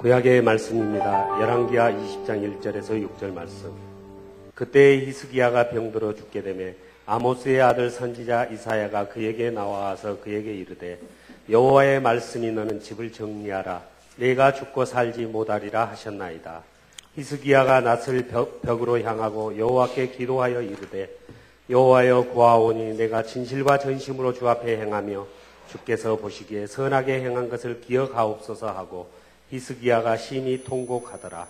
구약의 말씀입니다. 열왕기하 20장 1절에서 6절 말씀. 그때 히스기야가 병들어 죽게 되매 아모스의 아들 선지자 이사야가 그에게 나와서 그에게 이르되 여호와의 말씀이 너는 집을 정리하라. 내가 죽고 살지 못하리라 하셨나이다. 히스기야가 낯을 벽으로 향하고 여호와께 기도하여 이르되 여호와여 구하오니 내가 진실과 전심으로 주 앞에 행하며 주께서 보시기에 선하게 행한 것을 기억하옵소서 하고 히스기야가 심히 통곡하더라.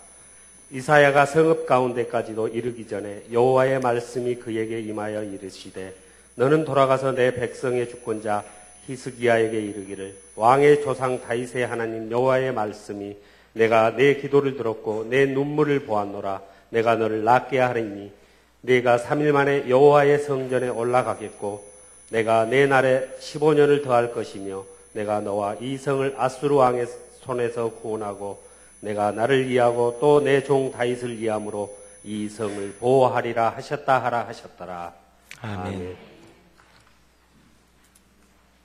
이사야가 성읍 가운데까지도 이르기 전에 여호와의 말씀이 그에게 임하여 이르시되 너는 돌아가서 내 백성의 주권자 히스기야에게 이르기를 왕의 조상 다윗의 하나님 여호와의 말씀이 내가 내 기도를 들었고 내 눈물을 보았노라. 내가 너를 낫게 하리니 네가 3일 만에 여호와의 성전에 올라가겠고 내가 내 날에 15년을 더할 것이며 내가 너와 이 성을 아수르 왕의 손에서 구원하고 내가 나를 이해하고 또 내 종 다윗을 이해함으로 이 성을 보호하리라 하셨다 하라 하셨더라. 아멘.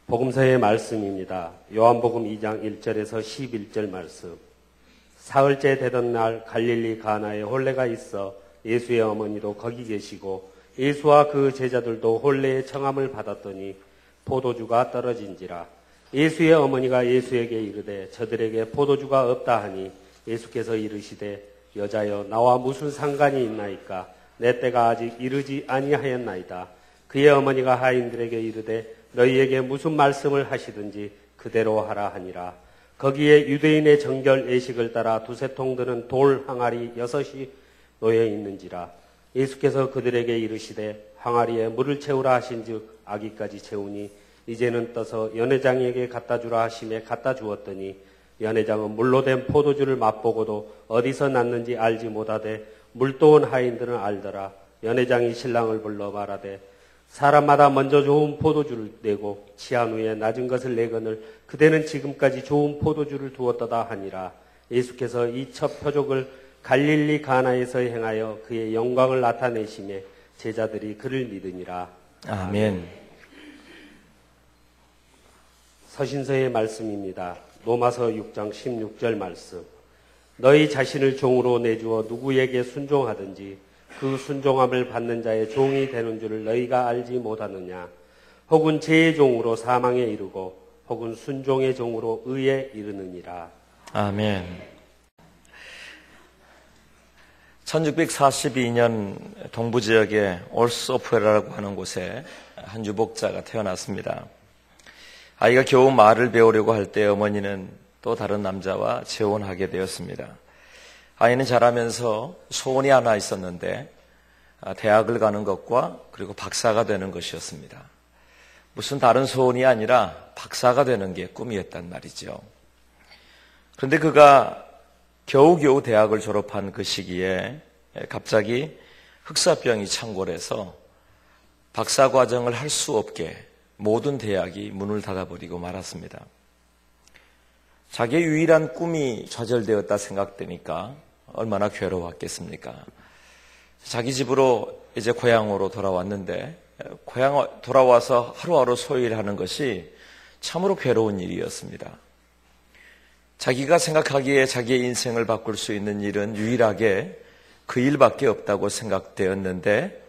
복음서의 말씀입니다. 요한복음 2장 1절에서 11절 말씀. 사흘째 되던 날 갈릴리 가나에 혼례가 있어 예수의 어머니도 거기 계시고 예수와 그 제자들도 혼례의 청함을 받았더니 포도주가 떨어진지라. 예수의 어머니가 예수에게 이르되 저들에게 포도주가 없다 하니 예수께서 이르시되 여자여 나와 무슨 상관이 있나이까 내 때가 아직 이르지 아니하였나이다. 그의 어머니가 하인들에게 이르되 너희에게 무슨 말씀을 하시든지 그대로 하라 하니라. 거기에 유대인의 정결 예식을 따라 두세 통 드는 돌 항아리 6이 놓여 있는지라. 예수께서 그들에게 이르시되 항아리에 물을 채우라 하신즉 아기까지 채우니 이제는 떠서 연회장에게 갖다 주라 하심에 갖다 주었더니 연회장은 물로 된 포도주를 맛보고도 어디서 났는지 알지 못하되 물도온 하인들은 알더라. 연회장이 신랑을 불러 말하되 사람마다 먼저 좋은 포도주를 내고 취한 후에 낮은 것을 내거늘 그대는 지금까지 좋은 포도주를 두었도다 하니라. 예수께서 이 첫 표적을 갈릴리 가나에서 행하여 그의 영광을 나타내시매 제자들이 그를 믿으니라. 아멘. 서신서의 말씀입니다. 로마서 6장 16절 말씀. 너희 자신을 종으로 내주어 누구에게 순종하든지 그 순종함을 받는 자의 종이 되는 줄을 너희가 알지 못하느냐. 혹은 죄의 종으로 사망에 이르고 혹은 순종의 종으로 의에 이르느니라. 아멘. 1642년 동부지역의 올소프라라고 하는 곳에 한 유복자가 태어났습니다. 아이가 겨우 말을 배우려고 할 때 어머니는 또 다른 남자와 재혼하게 되었습니다. 아이는 자라면서 소원이 하나 있었는데 대학을 가는 것과 그리고 박사가 되는 것이었습니다. 무슨 다른 소원이 아니라 박사가 되는 게 꿈이었단 말이죠. 그런데 그가 겨우겨우 대학을 졸업한 그 시기에 갑자기 흑사병이 창궐해서 박사 과정을 할 수 없게 모든 대학이 문을 닫아버리고 말았습니다. 자기의 유일한 꿈이 좌절되었다 생각되니까 얼마나 괴로웠겠습니까? 자기 집으로 이제 고향으로 돌아왔는데 고향 돌아와서 하루하루 소일하는 것이 참으로 괴로운 일이었습니다. 자기가 생각하기에 자기의 인생을 바꿀 수 있는 일은 유일하게 그 일밖에 없다고 생각되었는데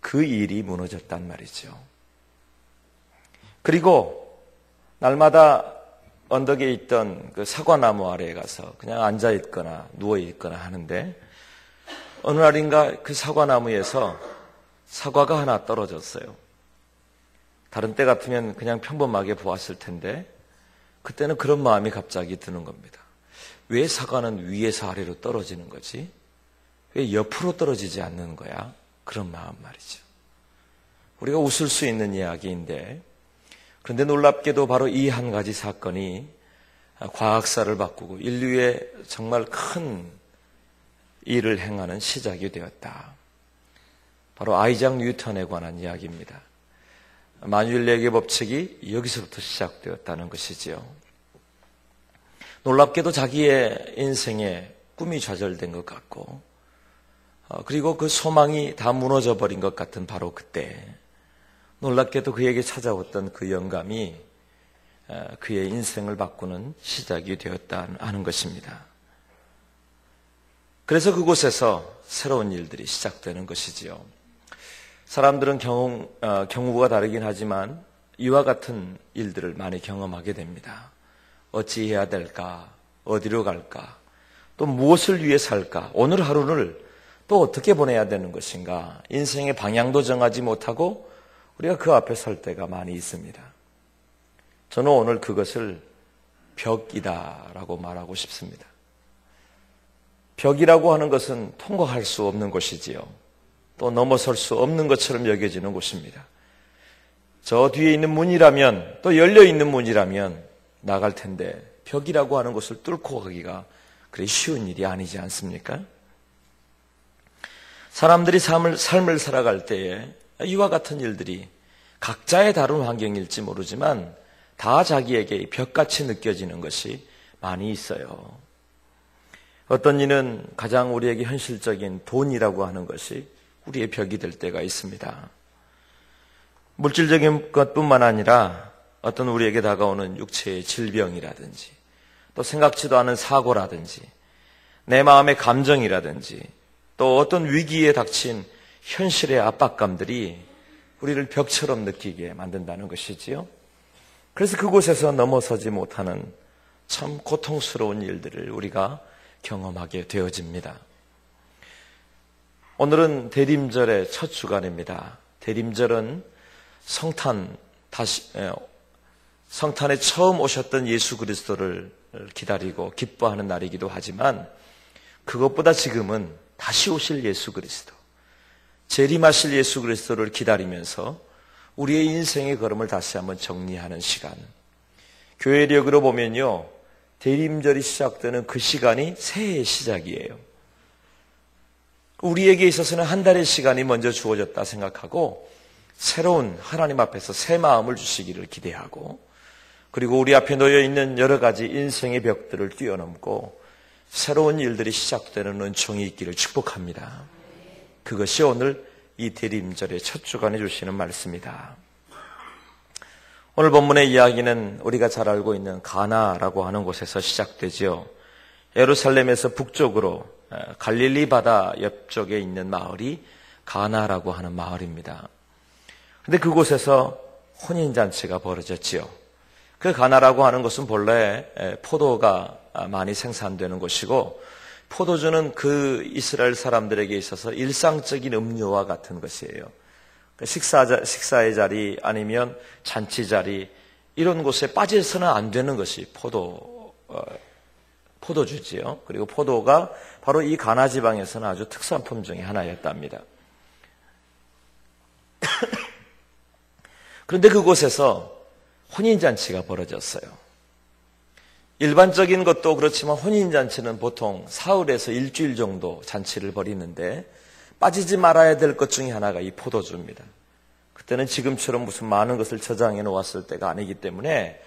그 일이 무너졌단 말이죠. 그리고 날마다 언덕에 있던 그 사과나무 아래에 가서 그냥 앉아있거나 누워있거나 하는데 어느 날인가 그 사과나무에서 사과가 하나 떨어졌어요. 다른 때 같으면 그냥 평범하게 보았을 텐데 그때는 그런 마음이 갑자기 드는 겁니다. 왜 사과는 위에서 아래로 떨어지는 거지? 왜 옆으로 떨어지지 않는 거야? 그런 마음 말이죠. 우리가 웃을 수 있는 이야기인데 그런데 놀랍게도 바로 이 한 가지 사건이 과학사를 바꾸고 인류의 정말 큰 일을 행하는 시작이 되었다. 바로 아이작 뉴턴에 관한 이야기입니다. 만유인력의 법칙이 여기서부터 시작되었다는 것이지요. 놀랍게도 자기의 인생에 꿈이 좌절된 것 같고 그리고 그 소망이 다 무너져 버린 것 같은 바로 그때 놀랍게도 그에게 찾아왔던 그 영감이 그의 인생을 바꾸는 시작이 되었다 하는 것입니다. 그래서 그곳에서 새로운 일들이 시작되는 것이지요. 사람들은 경우가 다르긴 하지만 이와 같은 일들을 많이 경험하게 됩니다. 어찌해야 될까? 어디로 갈까? 또 무엇을 위해 살까? 오늘 하루를 또 어떻게 보내야 되는 것인가? 인생의 방향도 정하지 못하고 우리가 그 앞에 설 때가 많이 있습니다. 저는 오늘 그것을 벽이다라고 말하고 싶습니다. 벽이라고 하는 것은 통과할 수 없는 곳이지요. 또 넘어설 수 없는 것처럼 여겨지는 곳입니다. 저 뒤에 있는 문이라면, 또 열려있는 문이라면 나갈 텐데 벽이라고 하는 것을 뚫고 가기가 그리 쉬운 일이 아니지 않습니까? 사람들이 삶을 살아갈 때에 이와 같은 일들이 각자의 다른 환경일지 모르지만 다 자기에게 벽같이 느껴지는 것이 많이 있어요. 어떤 이는 가장 우리에게 현실적인 돈이라고 하는 것이 우리의 벽이 될 때가 있습니다. 물질적인 것뿐만 아니라 어떤 우리에게 다가오는 육체의 질병이라든지 또 생각지도 않은 사고라든지 내 마음의 감정이라든지 또 어떤 위기에 닥친 현실의 압박감들이 우리를 벽처럼 느끼게 만든다는 것이지요. 그래서 그곳에서 넘어서지 못하는 참 고통스러운 일들을 우리가 경험하게 되어집니다. 오늘은 대림절의 첫 주간입니다. 대림절은 성탄에 처음 오셨던 예수 그리스도를 기다리고 기뻐하는 날이기도 하지만 그것보다 지금은 다시 오실 예수 그리스도, 재림하실 예수 그리스도를 기다리면서 우리의 인생의 걸음을 다시 한번 정리하는 시간. 교회력으로 보면요, 대림절이 시작되는 그 시간이 새해의 시작이에요. 우리에게 있어서는 한 달의 시간이 먼저 주어졌다 생각하고 새로운 하나님 앞에서 새 마음을 주시기를 기대하고, 그리고 우리 앞에 놓여 있는 여러 가지 인생의 벽들을 뛰어넘고 새로운 일들이 시작되는 은총이 있기를 축복합니다. 그것이 오늘 이 대림절의 첫 주간에 주시는 말씀이다. 오늘 본문의 이야기는 우리가 잘 알고 있는 가나라고 하는 곳에서 시작되지요. 예루살렘에서 북쪽으로 갈릴리 바다 옆쪽에 있는 마을이 가나라고 하는 마을입니다. 그런데 그곳에서 혼인잔치가 벌어졌지요. 그 가나라고 하는 것은 본래 포도가 많이 생산되는 곳이고, 포도주는 그 이스라엘 사람들에게 있어서 일상적인 음료와 같은 것이에요. 식사의 자리 아니면 잔치 자리, 이런 곳에 빠져서는 안 되는 것이 포도주지요. 그리고 포도가 바로 이 가나 지방에서는 아주 특산품 중에 하나였답니다. 그런데 그곳에서 혼인잔치가 벌어졌어요. 일반적인 것도 그렇지만 혼인잔치는 보통 사흘에서 일주일 정도 잔치를 벌이는데 빠지지 말아야 될 것 중에 하나가 이 포도주입니다. 그때는 지금처럼 무슨 많은 것을 저장해 놓았을 때가 아니기 때문에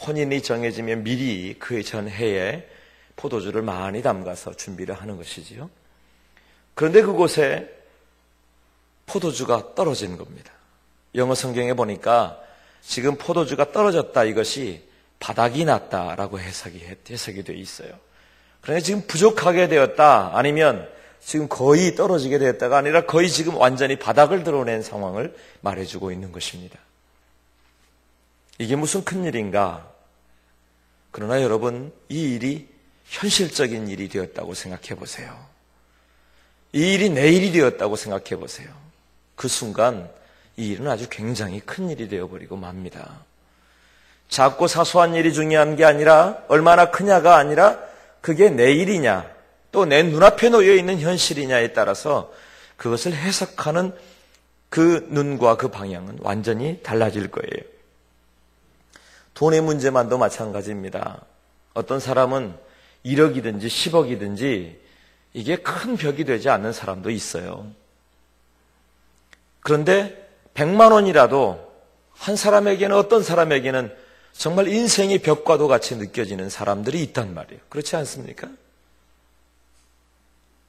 혼인이 정해지면 미리 그 전해에 포도주를 많이 담가서 준비를 하는 것이지요. 그런데 그곳에 포도주가 떨어진 겁니다. 영어 성경에 보니까 지금 포도주가 떨어졌다, 이것이 바닥이 났다라고 해석이 되어 있어요. 그러니까 지금 부족하게 되었다, 아니면 지금 거의 떨어지게 되었다가 아니라 거의 지금 완전히 바닥을 드러낸 상황을 말해주고 있는 것입니다. 이게 무슨 큰일인가? 그러나 여러분, 이 일이 현실적인 일이 되었다고 생각해 보세요. 이 일이 내 일이 되었다고 생각해 보세요. 그 순간 이 일은 아주 굉장히 큰 일이 되어버리고 맙니다. 작고 사소한 일이 중요한 게 아니라, 얼마나 크냐가 아니라 그게 내 일이냐, 또 내 눈앞에 놓여 있는 현실이냐에 따라서 그것을 해석하는 그 눈과 그 방향은 완전히 달라질 거예요. 돈의 문제만도 마찬가지입니다. 어떤 사람은 1억이든지 10억이든지 이게 큰 벽이 되지 않는 사람도 있어요. 그런데 100만 원이라도 한 사람에게는, 어떤 사람에게는 정말 인생의 벽과도 같이 느껴지는 사람들이 있단 말이에요. 그렇지 않습니까?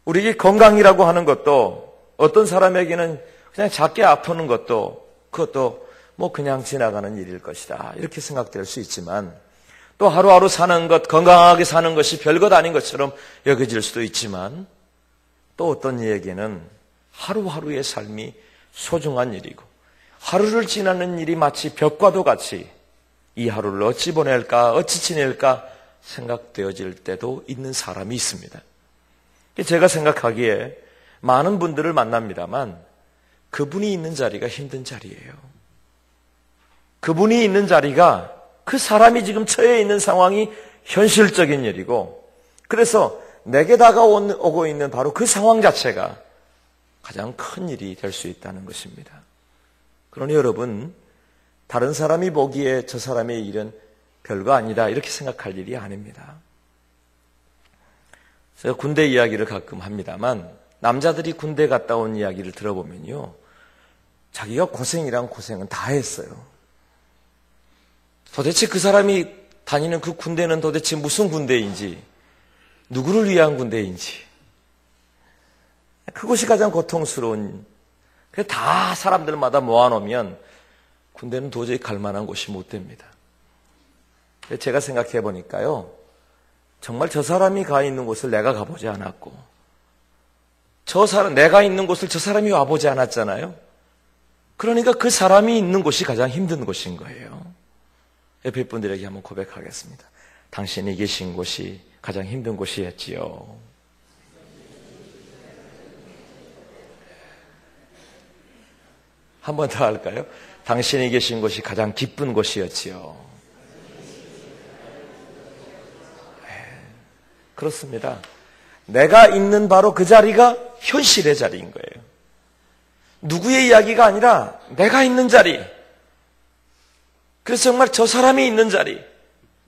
우리에게 건강이라고 하는 것도 어떤 사람에게는 그냥 작게 아프는 것도, 그것도 뭐 그냥 지나가는 일일 것이다, 이렇게 생각될 수 있지만, 또 하루하루 사는 것, 건강하게 사는 것이 별것 아닌 것처럼 여겨질 수도 있지만, 또 어떤 이에게는 하루하루의 삶이 소중한 일이고 하루를 지나는 일이 마치 벽과도 같이 이 하루를 어찌 보낼까 어찌 지낼까 생각되어질 때도 있는 사람이 있습니다. 제가 생각하기에 많은 분들을 만납니다만 그분이 있는 자리가 힘든 자리예요. 그분이 있는 자리가 그 사람이 지금 처해 있는 상황이 현실적인 일이고 그래서 내게 다가오고 있는 바로 그 상황 자체가 가장 큰 일이 될 수 있다는 것입니다. 그러니 여러분, 다른 사람이 보기에 저 사람의 일은 별거 아니다 이렇게 생각할 일이 아닙니다. 제가 군대 이야기를 가끔 합니다만 남자들이 군대 갔다 온 이야기를 들어보면요, 자기가 고생이란 고생은 다 했어요. 도대체 그 사람이 다니는 그 군대는 도대체 무슨 군대인지, 누구를 위한 군대인지, 그것이 가장 고통스러운. 다 사람들마다 모아놓으면 군대는 도저히 갈 만한 곳이 못 됩니다. 제가 생각해 보니까요, 정말 저 사람이 가 있는 곳을 내가 가보지 않았고, 내가 있는 곳을 저 사람이 와보지 않았잖아요. 그러니까 그 사람이 있는 곳이 가장 힘든 곳인 거예요. 옆에 분들에게 한번 고백하겠습니다. 당신이 계신 곳이 가장 힘든 곳이었지요. 한 번 더 할까요? 당신이 계신 곳이 가장 기쁜 곳이었지요. 그렇습니다. 내가 있는 바로 그 자리가 현실의 자리인 거예요. 누구의 이야기가 아니라 내가 있는 자리. 그래서 정말 저 사람이 있는 자리,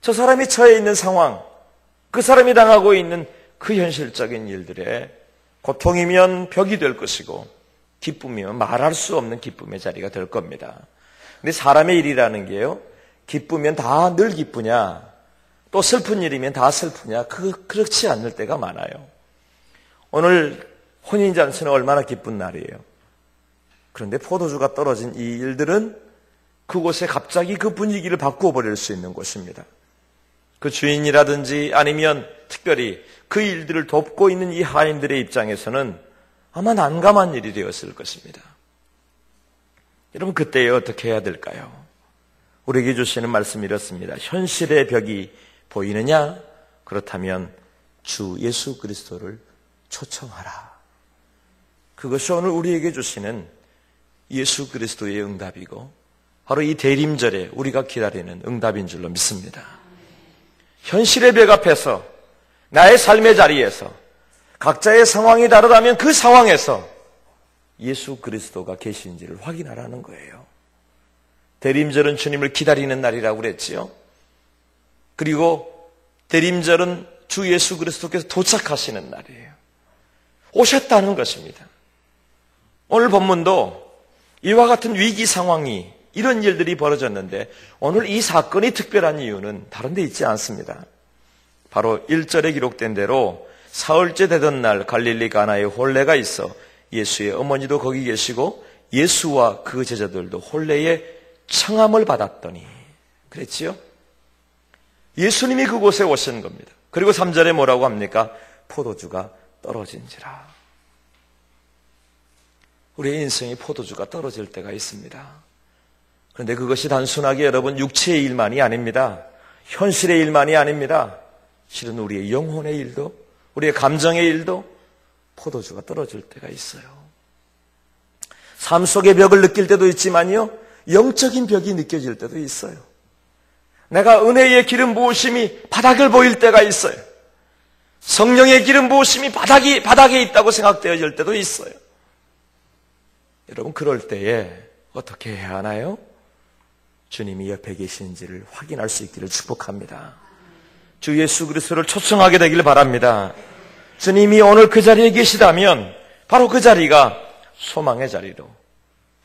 저 사람이 처해 있는 상황, 그 사람이 당하고 있는 그 현실적인 일들에 고통이면 벽이 될 것이고 기쁨이면 말할 수 없는 기쁨의 자리가 될 겁니다. 근데 사람의 일이라는 게요, 기쁘면 다 늘 기쁘냐, 또 슬픈 일이면 다 슬프냐, 그렇지 않을 때가 많아요. 오늘 혼인잔치는 얼마나 기쁜 날이에요. 그런데 포도주가 떨어진 이 일들은 그곳에 갑자기 그 분위기를 바꾸어 버릴 수 있는 곳입니다. 그 주인이라든지 아니면 특별히 그 일들을 돕고 있는 이 하인들의 입장에서는 아마 난감한 일이 되었을 것입니다. 여러분, 그때에 어떻게 해야 될까요? 우리에게 주시는 말씀이 이렇습니다. 현실의 벽이 보이느냐? 그렇다면 주 예수 그리스도를 초청하라. 그것이 오늘 우리에게 주시는 예수 그리스도의 응답이고 바로 이 대림절에 우리가 기다리는 응답인 줄로 믿습니다. 현실의 벽 앞에서 나의 삶의 자리에서 각자의 상황이 다르다면 그 상황에서 예수 그리스도가 계신지를 확인하라는 거예요. 대림절은 주님을 기다리는 날이라고 그랬지요. 그리고 대림절은 주 예수 그리스도께서 도착하시는 날이에요. 오셨다는 것입니다. 오늘 본문도 이와 같은 위기 상황이, 이런 일들이 벌어졌는데 오늘 이 사건이 특별한 이유는 다른 데 있지 않습니다. 바로 1절에 기록된 대로 사흘째 되던 날 갈릴리 가나에 혼례가 있어 예수의 어머니도 거기 계시고 예수와 그 제자들도 혼례의 청함을 받았더니, 그랬지요? 예수님이 그곳에 오신 겁니다. 그리고 3절에 뭐라고 합니까? 포도주가 떨어진지라. 우리의 인생에 포도주가 떨어질 때가 있습니다. 그런데 그것이 단순하게 여러분 육체의 일만이 아닙니다. 현실의 일만이 아닙니다. 실은 우리의 영혼의 일도, 우리의 감정의 일도 포도주가 떨어질 때가 있어요. 삶 속의 벽을 느낄 때도 있지만요, 영적인 벽이 느껴질 때도 있어요. 내가 은혜의 기름 부으심이 바닥을 보일 때가 있어요. 성령의 기름 부으심이 바닥에 있다고 생각되어질 때도 있어요. 여러분, 그럴 때에 어떻게 해야 하나요? 주님이 옆에 계신지를 확인할 수 있기를 축복합니다. 주 예수 그리스도를 초청하게 되길 바랍니다. 주님이 오늘 그 자리에 계시다면 바로 그 자리가 소망의 자리로,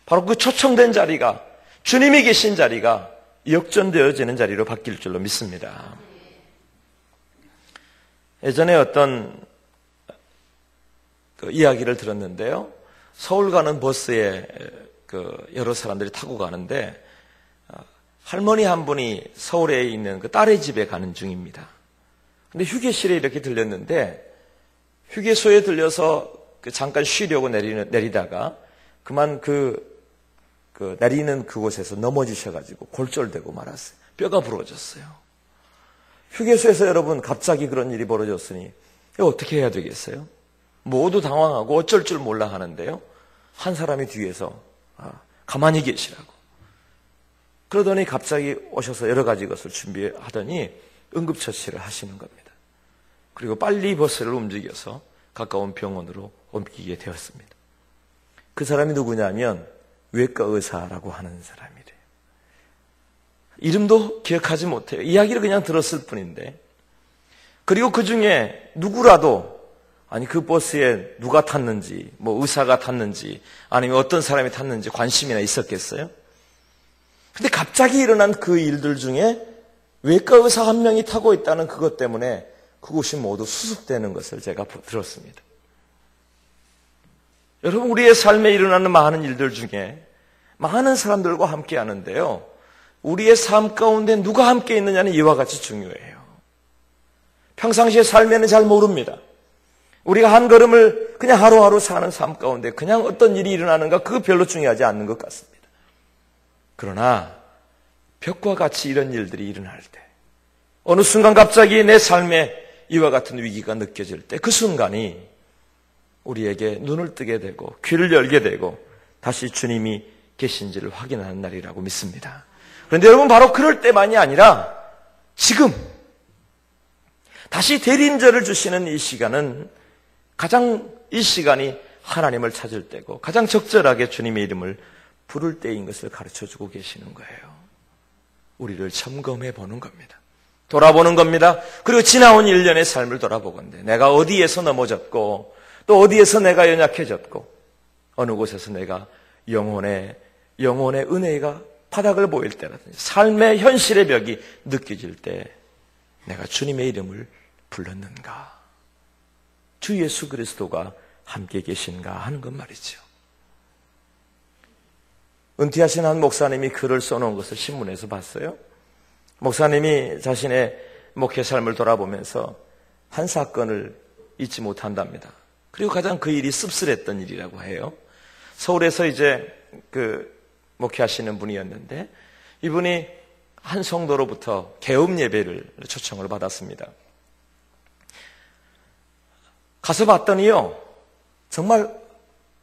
바로 그 초청된 자리가, 주님이 계신 자리가 역전되어지는 자리로 바뀔 줄로 믿습니다. 예전에 어떤 이야기를 들었는데요, 서울 가는 버스에 여러 사람들이 타고 가는데 할머니 한 분이 서울에 있는 그 딸의 집에 가는 중입니다. 근데 휴게실에 이렇게 들렸는데 휴게소에 들려서 잠깐 쉬려고 내리다가 그만 내리는 그곳에서 넘어지셔가지고 골절되고 말았어요. 뼈가 부러졌어요. 휴게소에서 여러분 갑자기 그런 일이 벌어졌으니 어떻게 해야 되겠어요? 모두 당황하고 어쩔 줄 몰라 하는데요. 한 사람이 뒤에서 가만히 계시라고. 그러더니 갑자기 오셔서 여러 가지 것을 준비하더니 응급처치를 하시는 겁니다. 그리고 빨리 버스를 움직여서 가까운 병원으로 옮기게 되었습니다. 그 사람이 누구냐면 외과 의사라고 하는 사람이래요. 이름도 기억하지 못해요. 이야기를 그냥 들었을 뿐인데. 그리고 그 중에 누구라도 그 버스에 누가 탔는지, 의사가 탔는지, 아니면 어떤 사람이 탔는지 관심이나 있었겠어요? 근데 갑자기 일어난 그 일들 중에 외과 의사 한 명이 타고 있다는 그것 때문에 그곳이 모두 수습되는 것을 제가 들었습니다. 여러분, 우리의 삶에 일어나는 많은 일들 중에 많은 사람들과 함께 하는데요. 우리의 삶 가운데 누가 함께 있느냐는 이와 같이 중요해요. 평상시에 삶에는 잘 모릅니다. 우리가 한 걸음을 그냥 하루하루 사는 삶 가운데 그냥 어떤 일이 일어나는가 그거 별로 중요하지 않는 것 같습니다. 그러나 벽과 같이 이런 일들이 일어날 때 어느 순간 갑자기 내 삶에 이와 같은 위기가 느껴질 때 그 순간이 우리에게 눈을 뜨게 되고 귀를 열게 되고 다시 주님이 계신지를 확인하는 날이라고 믿습니다. 그런데 여러분, 바로 그럴 때만이 아니라 지금 다시 대림절을 주시는 이 시간은 이 시간이 하나님을 찾을 때고 가장 적절하게 주님의 이름을 부를 때인 것을 가르쳐주고 계시는 거예요. 우리를 점검해 보는 겁니다. 돌아보는 겁니다. 그리고 지나온 1년의 삶을 돌아보건대 내가 어디에서 넘어졌고 또 어디에서 내가 연약해졌고 어느 곳에서 내가 영혼의 은혜가 바닥을 보일 때라든지 삶의 현실의 벽이 느껴질 때 내가 주님의 이름을 불렀는가, 주 예수 그리스도가 함께 계신가 하는 것 말이죠. 은퇴하신 한 목사님이 글을 써놓은 것을 신문에서 봤어요. 목사님이 자신의 목회 삶을 돌아보면서 한 사건을 잊지 못한답니다. 그리고 가장 그 일이 씁쓸했던 일이라고 해요. 서울에서 이제 목회하시는 분이었는데 이분이 한 성도로부터 개업 예배를 초청을 받았습니다. 가서 봤더니요, 정말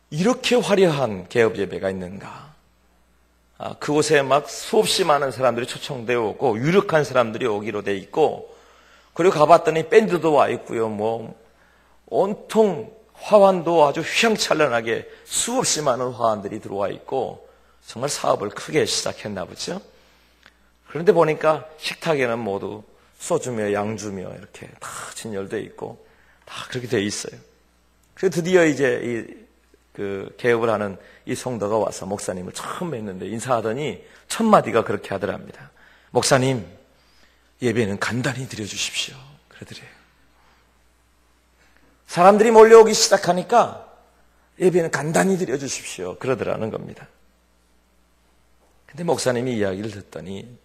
이렇게 화려한 개업 예배가 있는가. 그곳에 막 수없이 많은 사람들이 초청되어 오고 유력한 사람들이 오기로 돼 있고, 그리고 가봤더니 밴드도 와 있고요, 온통 화환도 아주 휘황찬란하게 수없이 많은 화환들이 들어와 있고 정말 사업을 크게 시작했나 보죠. 그런데 보니까 식탁에는 모두 소주며 양주며 이렇게 다 진열되어 있고 다 그렇게 되어 있어요. 그래서 드디어 이제 개업을 하는 이 성도가 와서 목사님을 처음 뵀는데 인사하더니 첫 마디가 그렇게 하더랍니다. 목사님, 예배는 간단히 드려주십시오. 그러더래요. 사람들이 몰려오기 시작하니까 예배는 간단히 드려주십시오. 그러더라는 겁니다. 근데 목사님이 이야기를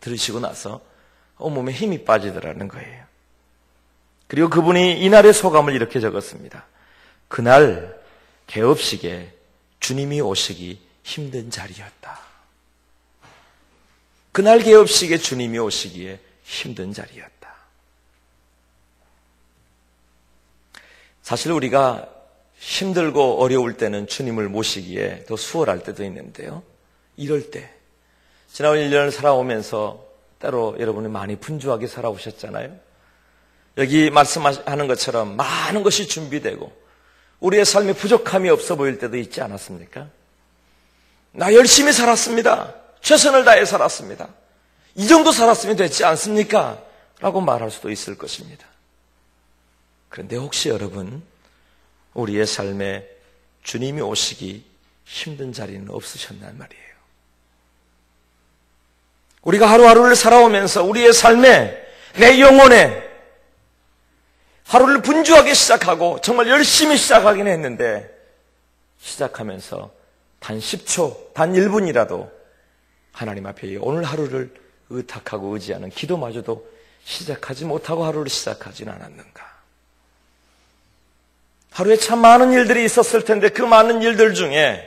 들으시고 나서 온몸에 힘이 빠지더라는 거예요. 그리고 그분이 이날의 소감을 이렇게 적었습니다. 그날 개업식에 주님이 오시기 힘든 자리였다. 그날 개업식에 주님이 오시기에 힘든 자리였다. 사실 우리가 힘들고 어려울 때는 주님을 모시기에 더 수월할 때도 있는데요. 이럴 때 지난 1년을 살아오면서 때로 여러분이 많이 분주하게 살아오셨잖아요. 여기 말씀하는 것처럼 많은 것이 준비되고 우리의 삶에 부족함이 없어 보일 때도 있지 않았습니까? 나 열심히 살았습니다. 최선을 다해 살았습니다. 이 정도 살았으면 됐지 않습니까? 라고 말할 수도 있을 것입니다. 그런데 혹시 여러분, 우리의 삶에 주님이 오시기 힘든 자리는 없으셨단 말이에요. 우리가 하루하루를 살아오면서 우리의 삶에 내 영혼에 하루를 분주하게 시작하고 정말 열심히 시작하긴 했는데 시작하면서 단 10초, 단 1분이라도 하나님 앞에 오늘 하루를 의탁하고 의지하는 기도마저도 시작하지 못하고 하루를 시작하지는 않았는가. 하루에 참 많은 일들이 있었을 텐데 그 많은 일들 중에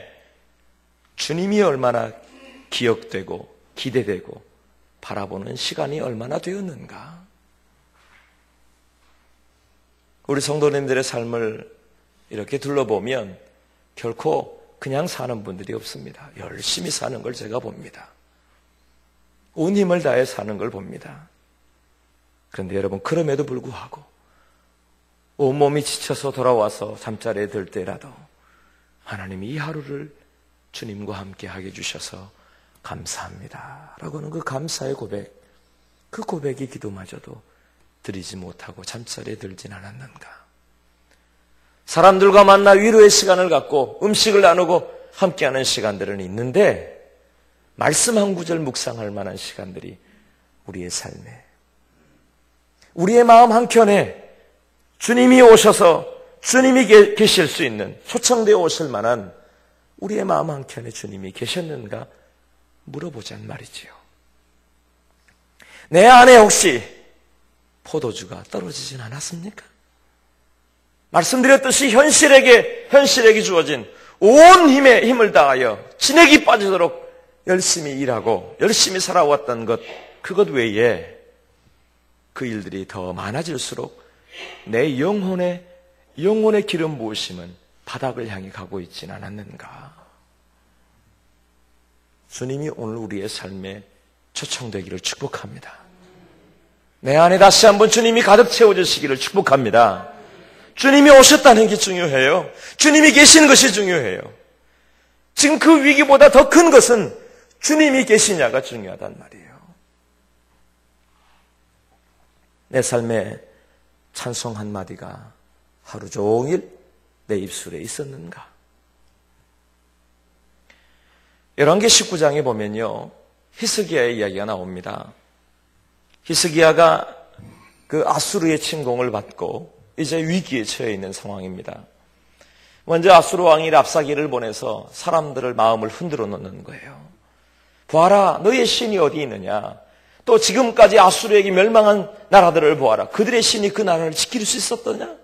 주님이 얼마나 기억되고 기대되고 바라보는 시간이 얼마나 되었는가? 우리 성도님들의 삶을 이렇게 둘러보면 결코 그냥 사는 분들이 없습니다. 열심히 사는 걸 제가 봅니다. 온 힘을 다해 사는 걸 봅니다. 그런데 여러분, 그럼에도 불구하고 온몸이 지쳐서 돌아와서 잠자리에 들 때라도 하나님이 이 하루를 주님과 함께 하게 해주셔서 감사합니다 라고 하는 그 감사의 고백, 그 고백이 기도마저도 드리지 못하고 잠자리에 들진 않았는가? 사람들과 만나 위로의 시간을 갖고 음식을 나누고 함께하는 시간들은 있는데 말씀 한 구절 묵상할 만한 시간들이 우리의 삶에, 우리의 마음 한켠에 주님이 오셔서 주님이 계실 수 있는, 초청되어 오실 만한 우리의 마음 한켠에 주님이 계셨는가 물어보잔 말이지요. 내 안에 혹시 포도주가 떨어지진 않았습니까? 말씀드렸듯이 현실에게 주어진 온 힘을 다하여 진액이 빠지도록 열심히 일하고 열심히 살아왔던 그것 외에 그 일들이 더 많아질수록 내 영혼의 기름 부으심은 바닥을 향해 가고 있진 않았는가? 주님이 오늘 우리의 삶에 초청되기를 축복합니다. 내 안에 다시 한번 주님이 가득 채워주시기를 축복합니다. 주님이 오셨다는 게 중요해요. 주님이 계신 것이 중요해요. 지금 그 위기보다 더 큰 것은 주님이 계시냐가 중요하단 말이에요. 내 삶에 찬송 한마디가 하루 종일 내 입술에 있었는가? 열왕기 19장에 보면요, 히스기야의 이야기가 나옵니다. 히스기야가 그 아수르의 침공을 받고 이제 위기에 처해 있는 상황입니다. 먼저 아수르 왕이 랍사기를 보내서 사람들을 마음을 흔들어 놓는 거예요. 보아라, 너희의 신이 어디 있느냐? 또 지금까지 아수르에게 멸망한 나라들을 보아라. 그들의 신이 그 나라를 지킬 수 있었더냐?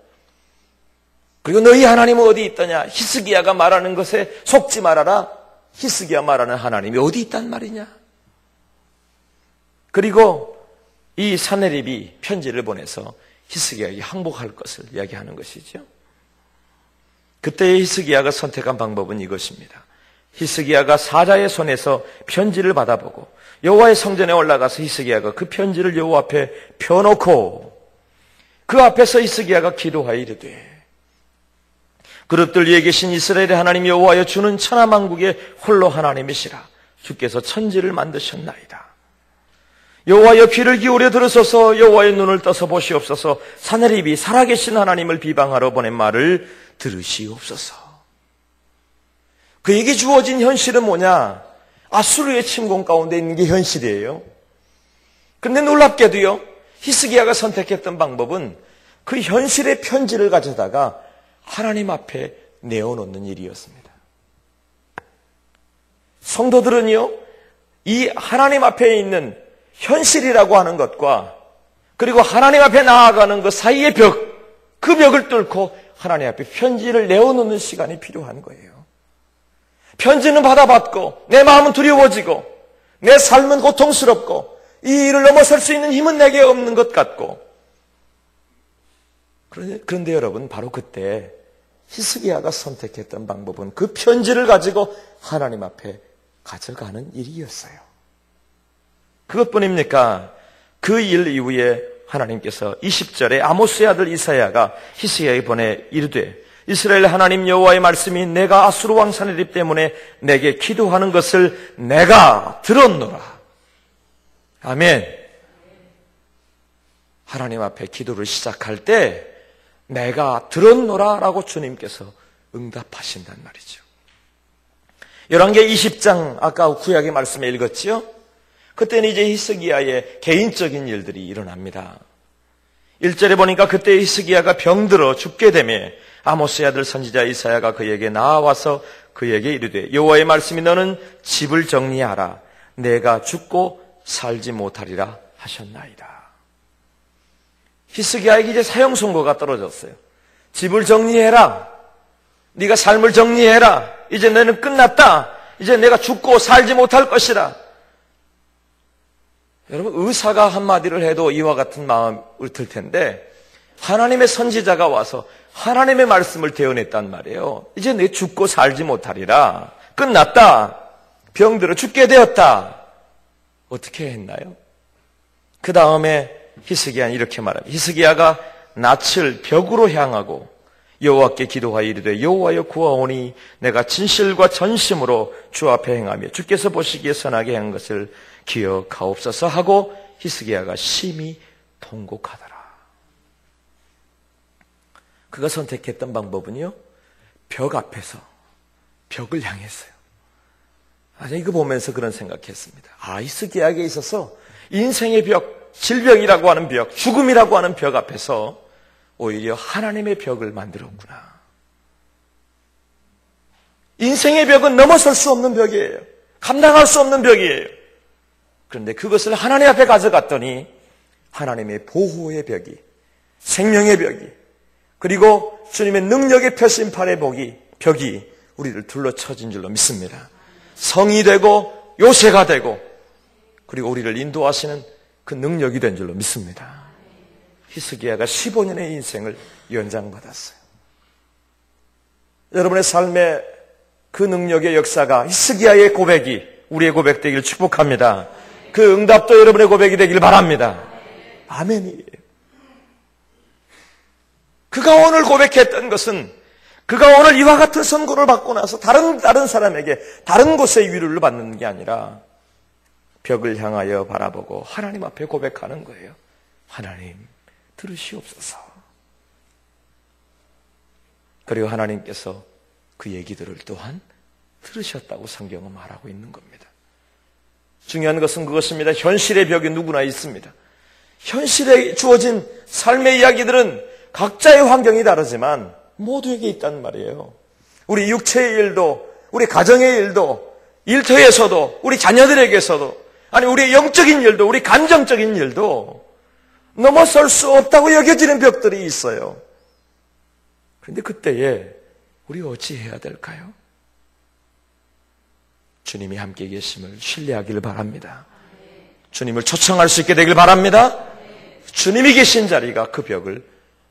그리고 너희 하나님은 어디 있더냐? 히스기야가 말하는 것에 속지 말아라. 히스기야 말하는 하나님이 어디 있단 말이냐? 그리고 이 사네립이 편지를 보내서 히스기야에게 항복할 것을 이야기하는 것이죠. 그때 히스기야가 선택한 방법은 이것입니다. 히스기야가 사자의 손에서 편지를 받아보고 여호와의 성전에 올라가서 히스기야가 그 편지를 여호와 앞에 펴놓고 그 앞에서 히스기야가 기도하여 이르되, 그릇들 위에 계신 이스라엘의 하나님 여호와여, 주는 천하만국의 홀로 하나님이시라. 주께서 천지를 만드셨나이다. 여호와여, 귀를 기울여 들으소서. 여호와의 눈을 떠서 보시옵소서. 사네립이 살아계신 하나님을 비방하러 보낸 말을 들으시옵소서. 그에게 주어진 현실은 뭐냐? 아수르의 침공 가운데 있는 게 현실이에요. 그런데 놀랍게도요, 히스기야가 선택했던 방법은 그 현실의 편지를 가져다가 하나님 앞에 내어놓는 일이었습니다. 성도들은요, 이 하나님 앞에 있는 현실이라고 하는 것과 그리고 하나님 앞에 나아가는 그 사이의 그 벽을 뚫고 하나님 앞에 편지를 내어놓는 시간이 필요한 거예요. 편지는 받아봤고 내 마음은 두려워지고 내 삶은 고통스럽고 이 일을 넘어설 수 있는 힘은 내게 없는 것 같고, 그런데 여러분, 바로 그때 히스기야가 선택했던 방법은 그 편지를 가지고 하나님 앞에 가져가는 일이었어요. 그것뿐입니까? 그 일 이후에 하나님께서 20절에 아모스의 아들 이사야가 히스기야에게 보내 이르되, 이스라엘 하나님 여호와의 말씀이 내가 아수르 왕 사네립 때문에 내게 기도하는 것을 내가 들었노라. 아멘. 하나님 앞에 기도를 시작할 때 내가 들었노라 라고 주님께서 응답하신단 말이죠. 열왕기 20장 아까 구약의 말씀에 읽었지요? 그때는 이제 히스기야의 개인적인 일들이 일어납니다. 1절에 보니까 그때 히스기야가 병들어 죽게 되며 아모스의 아들 선지자 이사야가 그에게 나와서 그에게 이르되, 여호와의 말씀이 너는 집을 정리하라. 내가 죽고 살지 못하리라 하셨나이다. 히스기야에게 이제 사형 선고가 떨어졌어요. 집을 정리해라. 네가 삶을 정리해라. 이제 너는 끝났다. 이제 내가 죽고 살지 못할 것이다. 여러분, 의사가 한마디를 해도 이와 같은 마음을 들 텐데 하나님의 선지자가 와서 하나님의 말씀을 대언했단 말이에요. 이제 내 죽고 살지 못하리라. 끝났다. 병들어 죽게 되었다. 어떻게 했나요? 그 다음에 히스기야는 이렇게 말합니다. 히스기야가 낯을 벽으로 향하고 여호와께 기도하여 이르되 여호와여 구하오니 내가 진실과 전심으로 주 앞에 행하며 주께서 보시기에 선하게 한 것을 기억하옵소서 하고 히스기야가 심히 통곡하더라. 그가 선택했던 방법은요, 벽 앞에서 벽을 향했어요. 이거 보면서 그런 생각했습니다. 히스기야에게 있어서 인생의 벽, 질병이라고 하는 벽, 죽음이라고 하는 벽 앞에서 오히려 하나님의 벽을 만들었구나. 인생의 벽은 넘어설 수 없는 벽이에요. 감당할 수 없는 벽이에요. 그런데 그것을 하나님 앞에 가져갔더니 하나님의 보호의 벽이, 생명의 벽이, 그리고 주님의 능력의 표심판의 벽이 우리를 둘러쳐진 줄로 믿습니다. 성이 되고 요새가 되고 그리고 우리를 인도하시는 그 능력이 된 줄로 믿습니다. 히스기야가 15년의 인생을 연장받았어요. 여러분의 삶에 그 능력의 역사가 히스기야의 고백이 우리의 고백 되기를 축복합니다. 그 응답도 여러분의 고백이 되기를 바랍니다. 아멘이에요. 그가 오늘 고백했던 것은 그가 오늘 이와 같은 선고를 받고 나서 다른 사람에게 다른 곳의 위로를 받는 게 아니라 벽을 향하여 바라보고 하나님 앞에 고백하는 거예요. 하나님 들으시옵소서. 그리고 하나님께서 그 얘기들을 또한 들으셨다고 성경은 말하고 있는 겁니다. 중요한 것은 그것입니다. 현실의 벽이 누구나 있습니다. 현실에 주어진 삶의 이야기들은 각자의 환경이 다르지만 모두에게 있단 말이에요. 우리 육체의 일도, 우리 가정의 일도, 일터에서도, 우리 자녀들에게서도, 아니 우리의 영적인 일도, 우리 감정적인 일도 넘어설 수 없다고 여겨지는 벽들이 있어요. 그런데 그때에 우리 어찌해야 될까요? 주님이 함께 계심을 신뢰하기를 바랍니다. 주님을 초청할 수 있게 되길 바랍니다. 주님이 계신 자리가 그 벽을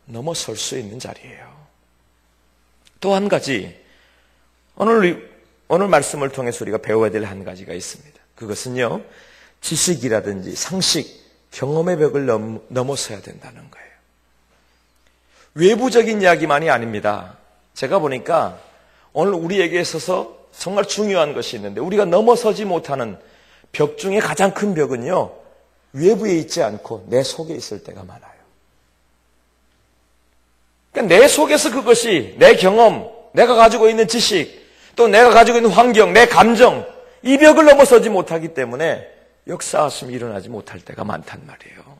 넘어설 수 있는 자리예요. 또 한 가지, 오늘 말씀을 통해서 우리가 배워야 될 한 가지가 있습니다. 그것은요, 지식이라든지 상식, 경험의 벽을 넘어서야 된다는 거예요. 외부적인 이야기만이 아닙니다. 제가 보니까 오늘 우리에게 있어서 정말 중요한 것이 있는데 우리가 넘어서지 못하는 벽 중에 가장 큰 벽은요, 외부에 있지 않고 내 속에 있을 때가 많아요. 그러니까 내 속에서 그것이 내 경험, 내가 가지고 있는 지식, 또 내가 가지고 있는 환경, 내 감정, 이 벽을 넘어서지 못하기 때문에 역사하심이 일어나지 못할 때가 많단 말이에요.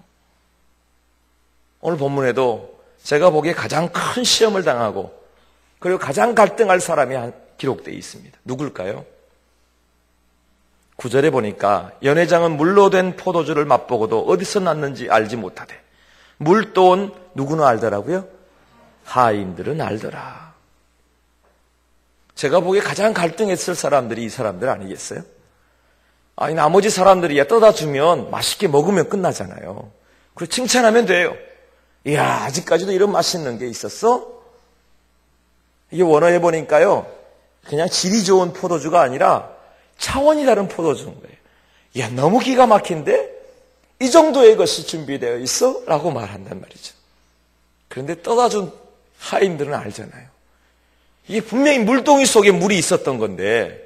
오늘 본문에도 제가 보기에 가장 큰 시험을 당하고 그리고 가장 갈등할 사람이 기록되어 있습니다. 누굴까요? 9절에 보니까 연회장은 물로 된 포도주를 맛보고도 어디서 났는지 알지 못하되 물도온 누구는 알더라고요? 하인들은 알더라. 제가 보기에 가장 갈등했을 사람들이 이 사람들 아니겠어요? 아니 나머지 사람들이 떠다 주면 맛있게 먹으면 끝나잖아요. 그리고 칭찬하면 돼요. 이야 아직까지도 이런 맛있는 게 있었어? 이게 원어에 보니까요 그냥 질이 좋은 포도주가 아니라 차원이 다른 포도주인 거예요. 이야 너무 기가 막힌데? 이 정도의 것이 준비되어 있어? 라고 말한단 말이죠. 그런데 떠다 준 하인들은 알잖아요. 이게 분명히 물동이 속에 물이 있었던 건데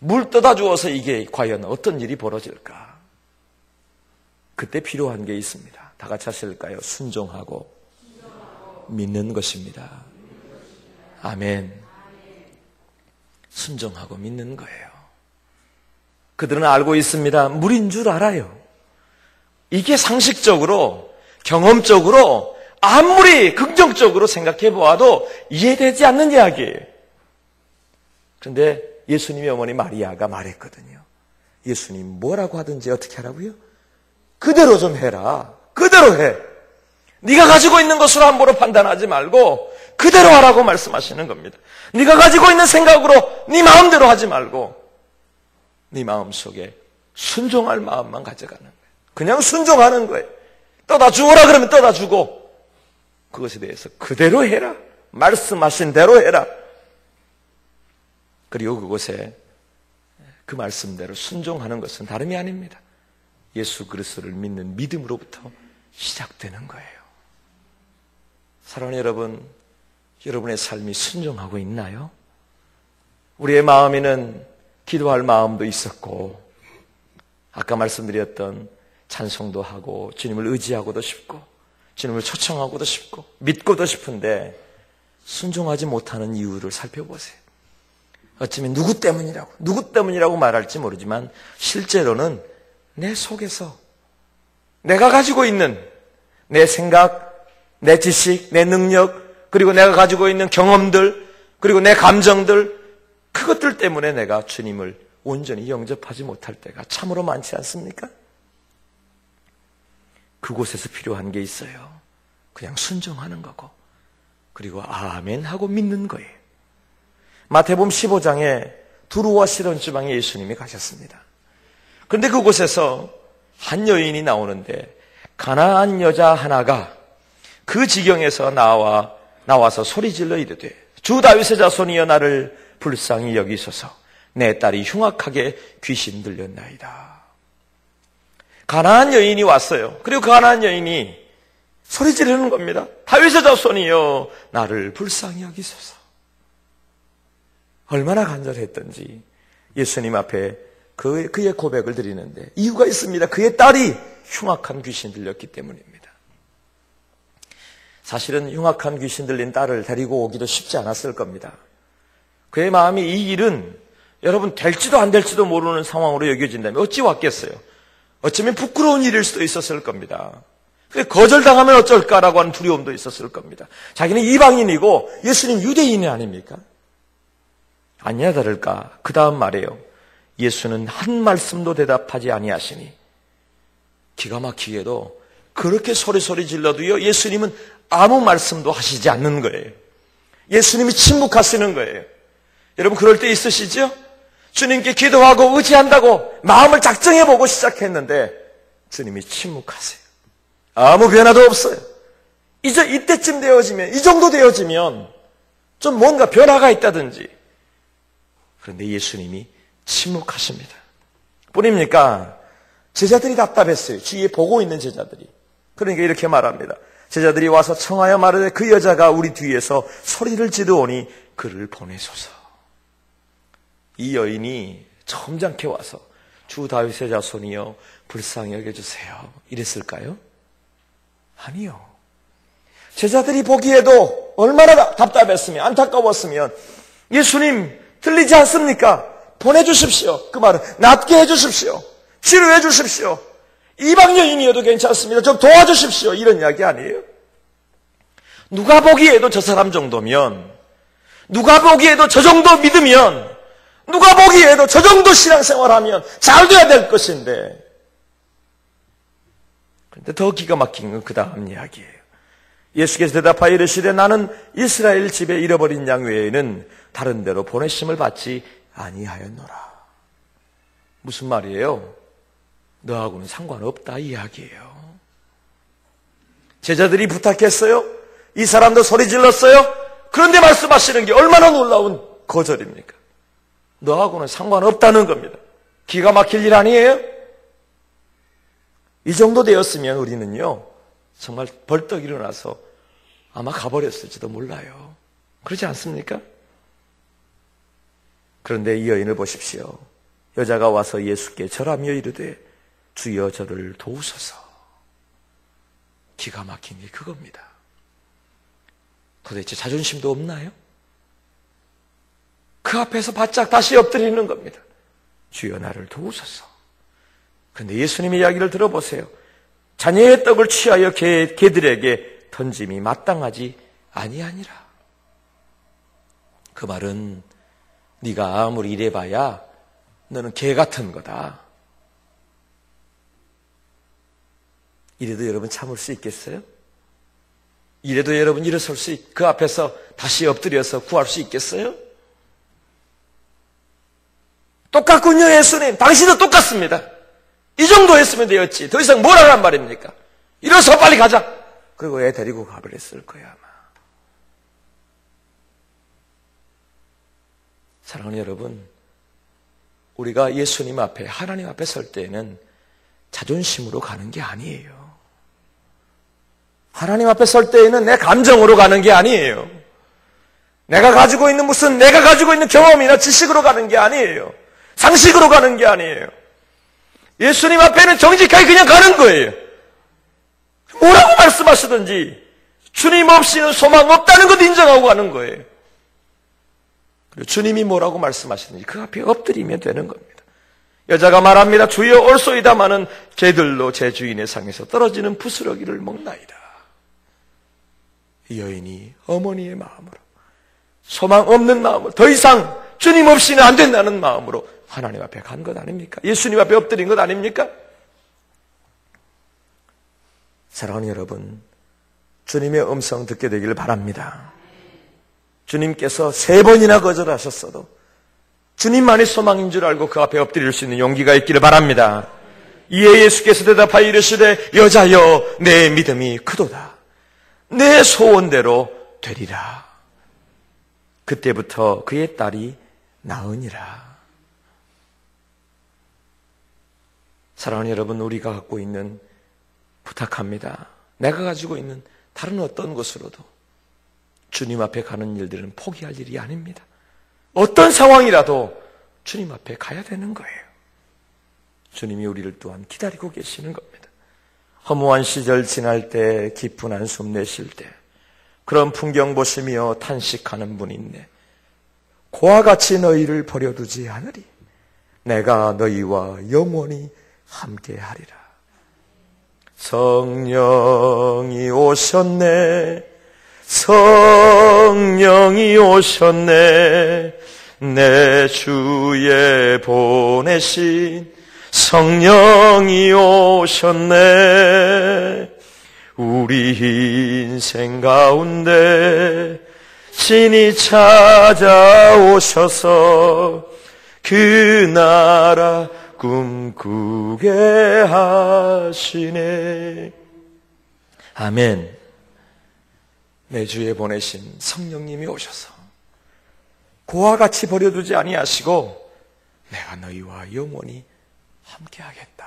물 떠다 주어서 이게 과연 어떤 일이 벌어질까? 그때 필요한 게 있습니다. 다 같이 하실까요? 순종하고 믿는 것입니다. 아멘. 순종하고 믿는 거예요. 그들은 알고 있습니다. 물인 줄 알아요. 이게 상식적으로, 경험적으로 아무리 긍정적으로 생각해 보아도 이해되지 않는 이야기예요. 그런데 예수님의 어머니 마리아가 말했거든요. 예수님 뭐라고 하든지 어떻게 하라고요? 그대로 좀 해라. 그대로 해. 네가 가지고 있는 것으로 함부로 판단하지 말고 그대로 하라고 말씀하시는 겁니다. 네가 가지고 있는 생각으로 네 마음대로 하지 말고 네 마음속에 순종할 마음만 가져가는 거예요. 그냥 순종하는 거예요. 떠다 주어라 그러면 떠다 주고 그것에 대해서 그대로 해라. 말씀하신 대로 해라. 그리고 그곳에 그 말씀대로 순종하는 것은 다름이 아닙니다. 예수 그리스도를 믿는 믿음으로부터 시작되는 거예요. 사랑하는 여러분, 여러분의 삶이 순종하고 있나요? 우리의 마음에는 기도할 마음도 있었고 아까 말씀드렸던 찬송도 하고 주님을 의지하고도 싶고 주님을 초청하고도 싶고 믿고도 싶은데 순종하지 못하는 이유를 살펴보세요. 어쩌면 누구 때문이라고 말할지 모르지만 실제로는 내 속에서 내가 가지고 있는 내 생각, 내 지식, 내 능력, 그리고 내가 가지고 있는 경험들, 그리고 내 감정들, 그것들 때문에 내가 주님을 온전히 영접하지 못할 때가 참으로 많지 않습니까? 그곳에서 필요한 게 있어요. 그냥 순종하는 거고, 그리고 아멘 하고 믿는 거예요. 마태복음 15장에 두루와 시돈 지방에 예수님이 가셨습니다. 그런데 그곳에서 한 여인이 나오는데 가나안 여자 하나가 그 지경에서 나와서 소리질러 이르되 주 다윗의 자손이여 나를 불쌍히 여기소서 내 딸이 흉악하게 귀신 들렸나이다. 가나안 여인이 왔어요. 그리고 가나안 여인이 소리 지르는 겁니다. 다윗의 자손이여 나를 불쌍히 여기소서. 얼마나 간절했던지 예수님 앞에 그의 고백을 드리는데 이유가 있습니다. 그의 딸이 흉악한 귀신 들렸기 때문입니다. 사실은 흉악한 귀신 들린 딸을 데리고 오기도 쉽지 않았을 겁니다. 그의 마음이 이 일은 여러분 될지도 안 될지도 모르는 상황으로 여겨진다면 어찌 왔겠어요? 어쩌면 부끄러운 일일 수도 있었을 겁니다. 거절당하면 어쩔까라고 하는 두려움도 있었을 겁니다. 자기는 이방인이고 예수님 유대인이 아닙니까? 아니야 다를까 그 다음 말이에요. 예수는 한 말씀도 대답하지 아니하시니 기가 막히게도 그렇게 소리 질러도요 예수님은 아무 말씀도 하시지 않는 거예요. 예수님이 침묵하시는 거예요. 여러분 그럴 때 있으시죠? 주님께 기도하고 의지한다고 마음을 작정해보고 시작했는데 주님이 침묵하세요. 아무 변화도 없어요. 이제 이때쯤 되어지면 이 정도 되어지면 좀 뭔가 변화가 있다든지 그런데 예수님이 침묵하십니다. 뿐입니까? 제자들이 답답했어요. 주위에 보고 있는 제자들이. 그러니까 이렇게 말합니다. 제자들이 와서 청하여 말하되 그 여자가 우리 뒤에서 소리를 지르오니 그를 보내소서. 이 여인이 점잖게 와서 주 다윗의 자손이여 불쌍히 여겨주세요. 이랬을까요? 아니요. 제자들이 보기에도 얼마나 답답했으면 안타까웠으면 예수님 들리지 않습니까? 보내주십시오. 그 말은 낫게 해주십시오. 치료해 주십시오. 이방 여인이어도 괜찮습니다. 좀 도와주십시오. 이런 이야기 아니에요? 누가 보기에도 저 사람 정도면, 누가 보기에도 저 정도 믿으면, 누가 보기에도 저 정도 신앙생활하면 잘 돼야 될 것인데 그런데 더 기가 막힌 건 그 다음 이야기예요. 예수께서 대답하여 이르시되 나는 이스라엘 집에 잃어버린 양 외에는 다른 데로 보내심을 받지 아니하였노라. 무슨 말이에요? 너하고는 상관없다 이 이야기예요. 제자들이 부탁했어요. 이 사람도 소리 질렀어요. 그런데 말씀하시는 게 얼마나 놀라운 거절입니까? 너하고는 상관없다는 겁니다. 기가 막힐 일 아니에요? 이 정도 되었으면 우리는요 정말 벌떡 일어나서 아마 가버렸을지도 몰라요. 그렇지 않습니까? 그런데 이 여인을 보십시오. 여자가 와서 예수께 절하며 이르되 주여 저를 도우소서. 기가 막힌 게 그겁니다. 도대체 자존심도 없나요? 그 앞에서 바짝 다시 엎드리는 겁니다. 주여 나를 도우소서. 그런데 예수님의 이야기를 들어보세요. 자녀의 떡을 취하여 개들에게 던짐이 마땅하지 아니하니라. 그 말은 네가 아무리 이래봐야 너는 개 같은 거다. 이래도 여러분 참을 수 있겠어요? 이래도 여러분 일어설 그 앞에서 다시 엎드려서 구할 수 있겠어요? 똑같군요, 예수님. 당신도 똑같습니다. 이 정도 했으면 되었지. 더 이상 뭘 하란 말입니까? 일어서 빨리 가자. 그리고 애 데리고 가버렸을 거야, 아마. 사랑하는 여러분, 우리가 예수님 앞에, 하나님 앞에 설 때에는 자존심으로 가는 게 아니에요. 하나님 앞에 설 때에는 내 감정으로 가는 게 아니에요. 내가 가지고 있는 경험이나 지식으로 가는 게 아니에요. 상식으로 가는 게 아니에요. 예수님 앞에는 정직하게 그냥 가는 거예요. 뭐라고 말씀하시든지 주님 없이는 소망 없다는 것 인정하고 가는 거예요. 그리고 주님이 뭐라고 말씀하시든지 그 앞에 엎드리면 되는 겁니다. 여자가 말합니다. 주여 올소이다마는 죄들로 제 주인의 상에서 떨어지는 부스러기를 먹나이다. 이 여인이 어머니의 마음으로, 소망 없는 마음으로, 더 이상 주님 없이는 안 된다는 마음으로 하나님 앞에 간 것 아닙니까? 예수님 앞에 엎드린 것 아닙니까? 사랑하는 여러분, 주님의 음성 듣게 되기를 바랍니다. 주님께서 3번이나 거절하셨어도 주님만이 소망인 줄 알고 그 앞에 엎드릴 수 있는 용기가 있기를 바랍니다. 이에 예수께서 대답하여 이르시되 여자여 내 믿음이 크도다. 내 소원대로 되리라. 그때부터 그의 딸이 나으니라. 사랑하는 여러분, 우리가 갖고 있는, 부탁합니다. 내가 가지고 있는 다른 어떤 것으로도 주님 앞에 가는 일들은 포기할 일이 아닙니다. 어떤 상황이라도 주님 앞에 가야 되는 거예요. 주님이 우리를 또한 기다리고 계시는 겁니다. 허무한 시절 지날 때, 깊은 한숨 내쉴 때, 그런 풍경 보시며 탄식하는 분이 있네. 고와 같이 너희를 버려두지 않으리. 내가 너희와 영원히 함께하리라. 성령이 오셨네. 성령이 오셨네. 내 주에 보내신 성령이 오셨네. 우리 인생 가운데 신이 찾아오셔서 그 나라 꿈꾸게 하시네. 아멘. 내 주에 보내신 성령님이 오셔서 고와 같이 버려두지 아니하시고 내가 너희와 영원히 함께하겠다.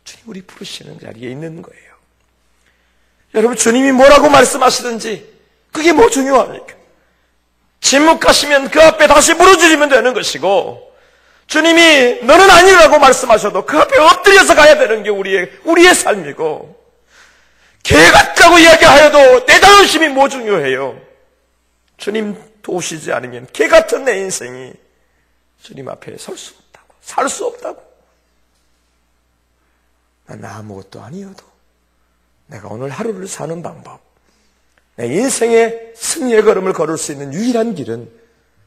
주님 우리 부르시는 자리에 있는 거예요. 여러분, 주님이 뭐라고 말씀하시든지 그게 뭐 중요합니까? 침묵하시면 그 앞에 다시 물어주시면 되는 것이고, 주님이 너는 아니라고 말씀하셔도 그 앞에 엎드려서 가야 되는 게 우리의 삶이고, 개 같다고 이야기하여도 내 자존심이 뭐 중요해요? 주님 도우시지 않으면 개 같은 내 인생이 주님 앞에 설 수 없다고, 살 수 없다고. 난 아무것도 아니어도 내가 오늘 하루를 사는 방법, 내 인생의 승리의 걸음을 걸을 수 있는 유일한 길은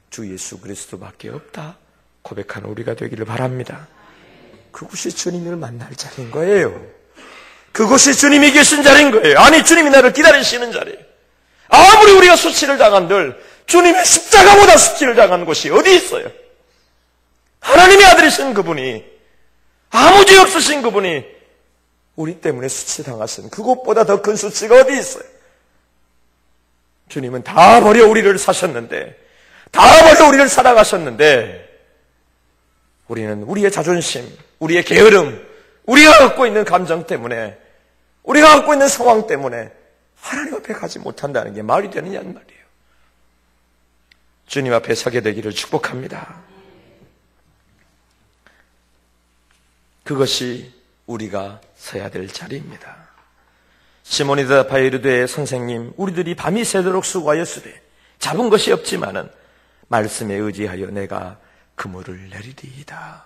주 예수 그리스도밖에 없다 고백하는 우리가 되기를 바랍니다. 그곳이 주님을 만날 자리인 거예요. 그곳이 주님이 계신 자리인 거예요. 아니, 주님이 나를 기다리시는 자리예요. 아무리 우리가 수치를 당한들 주님의 십자가보다 수치를 당한 곳이 어디 있어요? 하나님의 아들이신 그분이, 아무 죄 없으신 그분이 우리 때문에 수치당하신 그것보다 더 큰 수치가 어디 있어요? 주님은 다 버려 우리를 사셨는데, 다 버려 우리를 사랑하셨는데, 우리는 우리의 자존심, 우리의 게으름, 우리가 갖고 있는 감정 때문에, 우리가 갖고 있는 상황 때문에 하나님 앞에 가지 못한다는 게 말이 되느냐는 말이에요. 주님 앞에 서게 되기를 축복합니다. 그것이 우리가 서야 될 자리입니다. 시몬이 대답하여 이르되 선생님, 우리들이 밤이 새도록 수고하였으되 잡은 것이 없지만은 말씀에 의지하여 내가 그물을 내리리이다.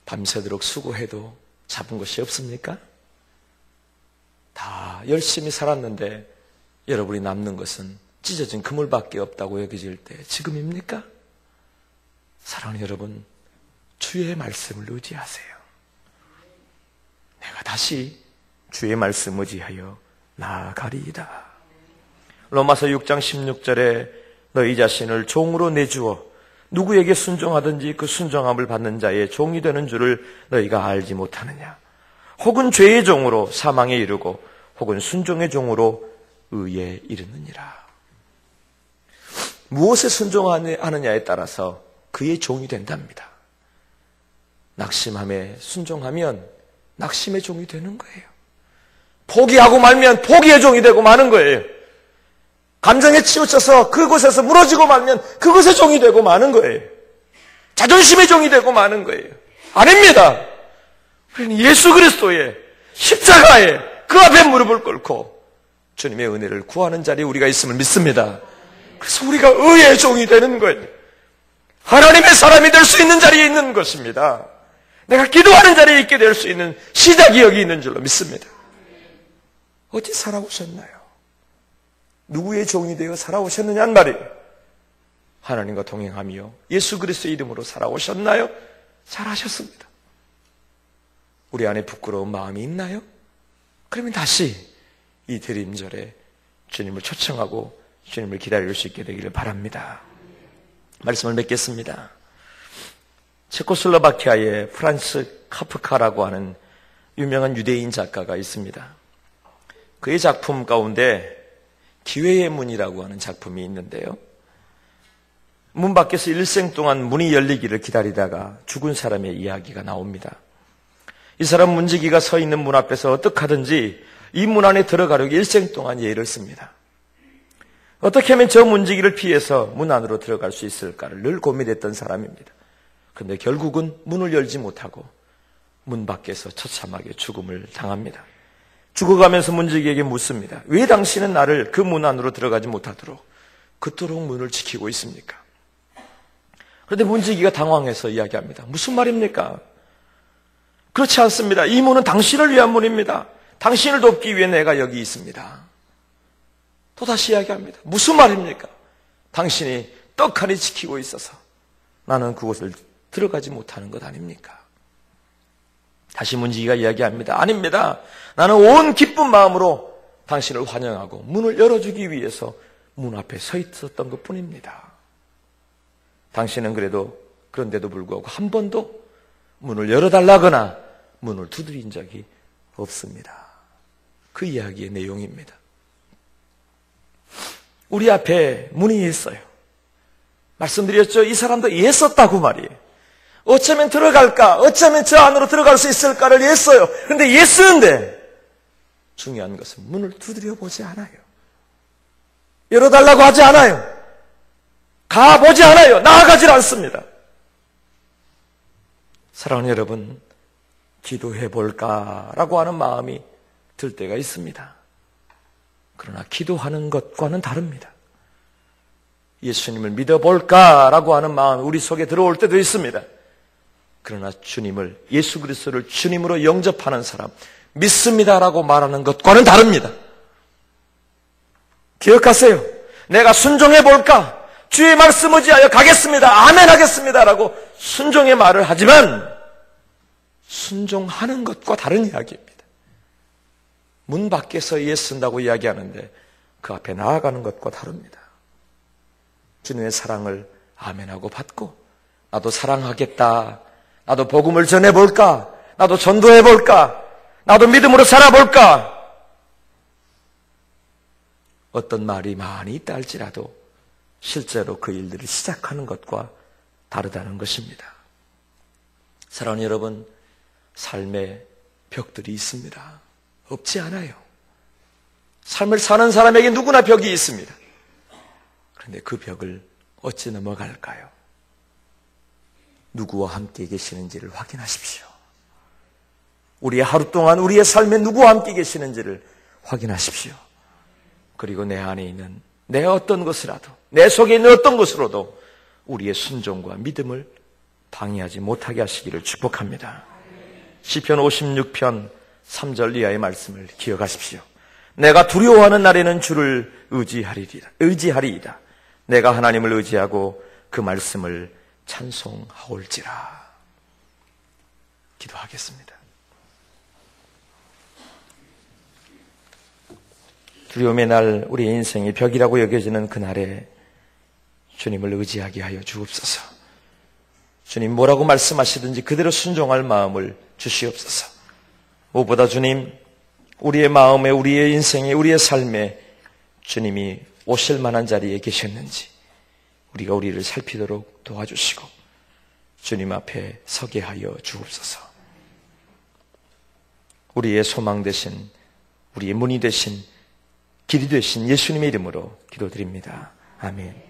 밤새도록 수고해도 잡은 것이 없습니까? 다 열심히 살았는데 여러분이 남는 것은 찢어진 그물밖에 없다고 여겨질 때 지금입니까? 사랑하는 여러분, 주의 말씀을 의지하세요. 내가 다시 주의 말씀 의지하여 나아가리이다. 로마서 6장 16절에 너희 자신을 종으로 내주어 누구에게 순종하든지 그 순종함을 받는 자의 종이 되는 줄을 너희가 알지 못하느냐. 혹은 죄의 종으로 사망에 이르고 혹은 순종의 종으로 의에 이르느니라. 무엇에 순종하느냐에 따라서 그의 종이 된답니다. 낙심함에 순종하면 낙심의 종이 되는 거예요. 포기하고 말면 포기의 종이 되고 마는 거예요. 감정에 치우쳐서 그곳에서 무너지고 말면 그것의 종이 되고 마는 거예요. 자존심의 종이 되고 마는 거예요. 아닙니다. 우리는 예수 그리스도의 십자가에 그 앞에 무릎을 꿇고 주님의 은혜를 구하는 자리에 우리가 있음을 믿습니다. 그래서 우리가 의의 종이 되는 거예요. 하나님의 사람이 될 수 있는 자리에 있는 것입니다. 내가 기도하는 자리에 있게 될 수 있는 시작이 여기 있는 줄로 믿습니다. 어디 살아오셨나요? 누구의 종이 되어 살아오셨느냐는 말이에요. 하나님과 동행하며 예수 그리스도의 이름으로 살아오셨나요? 잘하셨습니다. 우리 안에 부끄러운 마음이 있나요? 그러면 다시 이 대림절에 주님을 초청하고 주님을 기다릴 수 있게 되기를 바랍니다. 말씀을 맺겠습니다. 체코슬로바키아의 프란츠 카프카라고 하는 유명한 유대인 작가가 있습니다. 그의 작품 가운데 기회의 문이라고 하는 작품이 있는데요. 문 밖에서 일생 동안 문이 열리기를 기다리다가 죽은 사람의 이야기가 나옵니다. 이 사람 문지기가 서 있는 문 앞에서 어떻게 하든지 이 문 안에 들어가려고 일생 동안 예를 씁니다. 어떻게 하면 저 문지기를 피해서 문 안으로 들어갈 수 있을까를 늘 고민했던 사람입니다. 그런데 결국은 문을 열지 못하고 문 밖에서 처참하게 죽음을 당합니다. 죽어가면서 문지기에게 묻습니다. 왜 당신은 나를 그 문 안으로 들어가지 못하도록 그토록 문을 지키고 있습니까? 그런데 문지기가 당황해서 이야기합니다. 무슨 말입니까? 그렇지 않습니다. 이 문은 당신을 위한 문입니다. 당신을 돕기 위해 내가 여기 있습니다. 또다시 이야기합니다. 무슨 말입니까? 당신이 떡하니 지키고 있어서 나는 그곳을 들어가지 못하는 것 아닙니까? 다시 문지기가 이야기합니다. 아닙니다. 나는 온 기쁜 마음으로 당신을 환영하고 문을 열어주기 위해서 문 앞에 서 있었던 것뿐입니다. 당신은 그런데도 불구하고 한 번도 문을 열어달라거나 문을 두드린 적이 없습니다. 그 이야기의 내용입니다. 우리 앞에 문이 있어요. 말씀드렸죠? 이 사람도 애썼다고 말이에요. 어쩌면 들어갈까? 어쩌면 저 안으로 들어갈 수 있을까를 애써요. 그런데 애쓰는데 중요한 것은 문을 두드려 보지 않아요. 열어달라고 하지 않아요. 가보지 않아요. 나아가질 않습니다. 사랑하는 여러분, 기도해볼까라고 하는 마음이 들 때가 있습니다. 그러나 기도하는 것과는 다릅니다. 예수님을 믿어볼까라고 하는 마음이 우리 속에 들어올 때도 있습니다. 그러나 주님을, 예수 그리스도를 주님으로 영접하는 사람, 믿습니다라고 말하는 것과는 다릅니다. 기억하세요. 내가 순종해볼까? 주의 말씀 의지하여 가겠습니다. 아멘 하겠습니다라고 순종의 말을 하지만 순종하는 것과 다른 이야기입니다. 문 밖에서 예쓴다고 이야기하는데 그 앞에 나아가는 것과 다릅니다. 주님의 사랑을 아멘하고 받고 나도 사랑하겠다. 나도 복음을 전해볼까? 나도 전도해볼까? 나도 믿음으로 살아볼까? 어떤 말이 많이 있다 할지라도 실제로 그 일들을 시작하는 것과 다르다는 것입니다. 사랑하는 여러분, 삶의 벽들이 있습니다. 없지 않아요. 삶을 사는 사람에게 누구나 벽이 있습니다. 그런데 그 벽을 어찌 넘어갈까요? 누구와 함께 계시는지를 확인하십시오. 우리의 하루 동안 우리의 삶에 누구와 함께 계시는지를 확인하십시오. 그리고 내 안에 있는 내 어떤 것이라도, 내 속에 있는 어떤 것으로도 우리의 순종과 믿음을 방해하지 못하게 하시기를 축복합니다. 시편 56편 3절 이하의 말씀을 기억하십시오. 내가 두려워하는 날에는 주를 의지하리이다. 내가 하나님을 의지하고 그 말씀을 찬송하올지라. 기도하겠습니다. 두려움의 날, 우리의 인생의 벽이라고 여겨지는 그날에 주님을 의지하게 하여 주옵소서. 주님 뭐라고 말씀하시든지 그대로 순종할 마음을 주시옵소서. 무엇보다 주님, 우리의 마음에, 우리의 인생에, 우리의 삶에 주님이 오실 만한 자리에 계셨는지 우리가 우리를 살피도록 도와주시고 주님 앞에 서게 하여 주옵소서. 우리의 소망 되신, 우리의 문이 되신, 길이 되신 예수님의 이름으로 기도드립니다. 아멘.